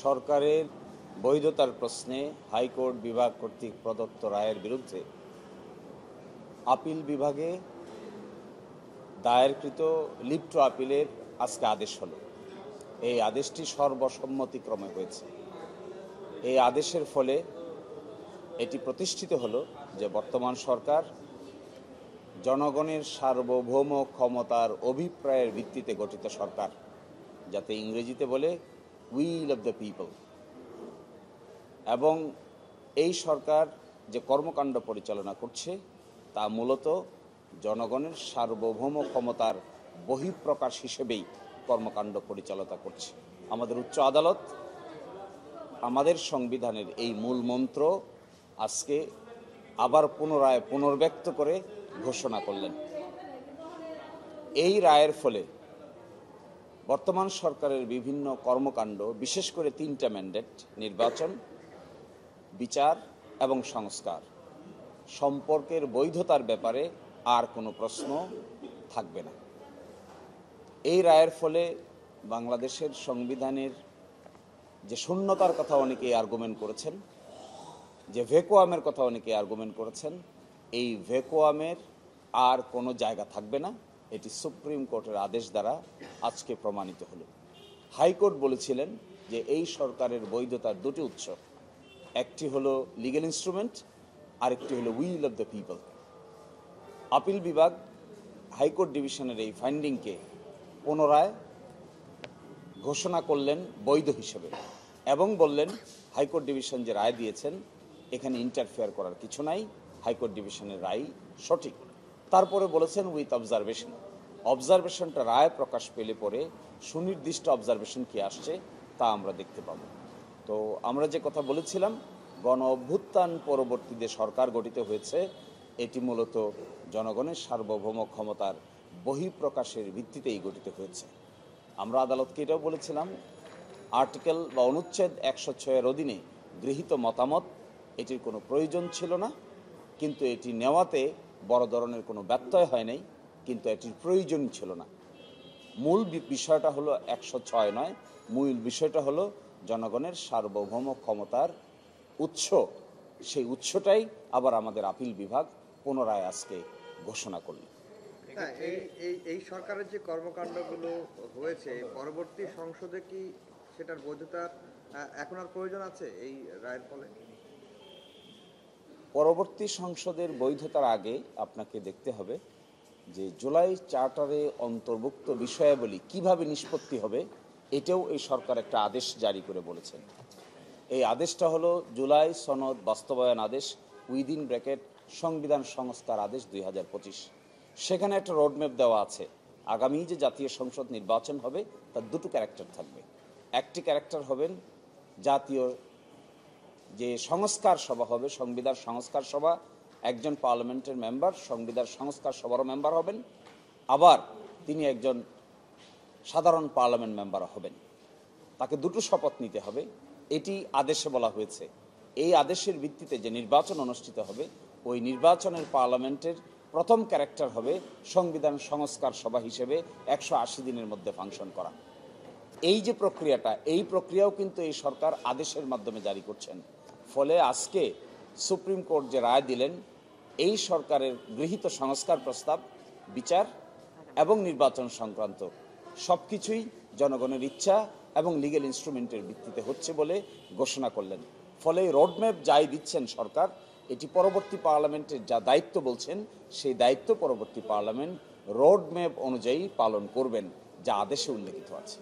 সরকারের বৈধতার প্রশ্নে হাইকোর্ট বিভাগ কর্তৃক প্রদত্ত রায়ের বিরুদ্ধে আপিল বিভাগে দায়েরকৃত লিভ টু আপিলের আজকে আদেশ হলো। এই আদেশটি সর্বসম্মতিক্রমে হয়েছে। এই আদেশের ফলে এটি প্রতিষ্ঠিত হলো যে বর্তমান সরকার জনগণের সার্বভৌম ক্ষমতার অভিপ্রায়ের ভিত্তিতে গঠিত সরকার, যাতে ইংরেজিতে বলে উইল অফ দ্য পিপল। এবং এই সরকার যে কর্মকাণ্ড পরিচালনা করছে তা মূলত জনগণের সার্বভৌম ক্ষমতার বহিঃপ্রকাশ হিসেবেই কর্মকাণ্ড পরিচালনা করছে। আমাদের উচ্চ আদালত আমাদের সংবিধানের এই মূল মন্ত্র আজকে আবার পুনরায় পুনর্ব্যক্ত করে ঘোষণা করলেন। এই রায়ের ফলে বর্তমান সরকারের বিভিন্ন কর্মকাণ্ড, বিশেষ করে 3টা ম্যান্ডেট নির্বাচন, বিচার এবং সংস্কার সম্পর্কের বৈধতার ব্যাপারে আর কোনো প্রশ্ন থাকবে না। এই রায়ের ফলে বাংলাদেশের সংবিধানের যে শূন্যতার কথা অনেকে আর্গুমেন্ট করেছেন, যে ভ্যাকুয়ামের কথা অনেকে আর্গুমেন্ট করেছেন, এই ভ্যাকুয়ামের আর কোনো জায়গা থাকবে না। এটি সুপ্রিম কোর্টের আদেশ দ্বারা আজকে প্রমাণিত হলো। হাইকোর্ট বলেছিলেন যে এই সরকারের বৈধতার দুটি উৎস, একটি হলো লিগ্যাল ইনস্ট্রুমেন্ট, আরেকটি হলো will of the people. Appeal বিভাগ হাইকোর্ট ডিভিশনের এই ফাইন্ডিংকে পুনরায় ঘোষণা করলেন বৈধ হিসেবে এবং বললেন হাইকোর্ট ডিভিশন যে রায় দিয়েছেন এখানে ইন্টারফেয়ার করার কিছু নাই, হাইকোর্ট ডিভিশনের রায় সঠিক। তারপরে বলেছেন উইথ অবজারভেশন। অবজারভেশনটা রায় প্রকাশ পেলে পরে সুনির্দিষ্ট অবজারভেশন কি আসছে তা আমরা দেখতে পাবো। তো আমরা যে কথা বলেছিলাম, গণ অভ্যুত্থান পরবর্তী যে সরকার গঠিত হয়েছে এটি মূলত জনগণের সার্বভৌম ক্ষমতার বহিঃপ্রকাশের ভিত্তিতেই গঠিত হয়েছে। আমরা আদালতকে এটাও বলেছিলাম, আর্টিকেল বা অনুচ্ছেদ 106-এর অধীনে গৃহীত মতামত এটির কোনো প্রয়োজন ছিল না, কিন্তু এটি নেওয়াতে বড় ধরনের কোনো ব্যত্যয় হয় নাই, কিন্তু এটির প্রয়োজন ছিল না। মূল বিষয়টা হলো 106 নয়, মূল বিষয়টা হলো জনগণের সার্বভৌম ক্ষমতার উৎস। সেই উৎসটাই আবার আমাদের আপিল বিভাগ পুনরায় আজকে ঘোষণা করল। এই সরকারের যে কর্মকাণ্ডগুলো হয়েছে, পরবর্তী সংসদে কি সেটার বৈধতার এখন আর প্রয়োজন আছে এই রায়ের ফলে? পরবর্তী সংসদের বৈধতার আগে আপনাকে দেখতে হবে যে জুলাই চার্টারে অন্তর্ভুক্ত বিষয়াবলী কিভাবে নিষ্পত্তি হবে, এটাও এই সরকার একটা আদেশ জারি করে বলেছেন। এই আদেশটা হলো জুলাই সনদ বাস্তবায়ন আদেশ উইদিন ব্র্যাকেট সংবিধান সংস্কার আদেশ 2025। সেখানে একটা রোডম্যাপ দেওয়া আছে। আগামী যে জাতীয় সংসদ নির্বাচন হবে তার দুটো ক্যারেক্টার থাকবে। একটি ক্যারেক্টার হবেন জাতীয় যে সংস্কার সভা হবে, সংবিধান সংস্কার সভা, একজন পার্লামেন্টের মেম্বার সংবিধান সংস্কার সভারও মেম্বার হবেন, আবার তিনি একজন সাধারণ পার্লামেন্ট মেম্বার হবেন। তাকে দুটো শপথ নিতে হবে, এটি আদেশে বলা হয়েছে। এই আদেশের ভিত্তিতে যে নির্বাচন অনুষ্ঠিত হবে, ওই নির্বাচনের পার্লামেন্টের প্রথম ক্যারেক্টার হবে সংবিধান সংস্কার সভা হিসেবে 180 দিনের মধ্যে ফাংশন করা। এই যে প্রক্রিয়াটা, এই প্রক্রিয়াও কিন্তু এই সরকার আদেশের মাধ্যমে জারি করছেন। ফলে আজকে সুপ্রিম কোর্ট যে রায় দিলেন, এই সরকারের গৃহীত সংস্কার প্রস্তাব, বিচার এবং নির্বাচন সংক্রান্ত সব কিছুই জনগণের ইচ্ছা এবং লিগ্যাল ইনস্ট্রুমেন্টের ভিত্তিতে হচ্ছে বলে ঘোষণা করলেন। ফলে রোডম্যাপ যাই দিচ্ছেন সরকার, এটি পরবর্তী পার্লামেন্টের যা দায়িত্ব বলছেন সেই দায়িত্ব পরবর্তী পার্লামেন্ট রোডম্যাপ অনুযায়ী পালন করবেন, যা আদেশে উল্লেখিত আছে।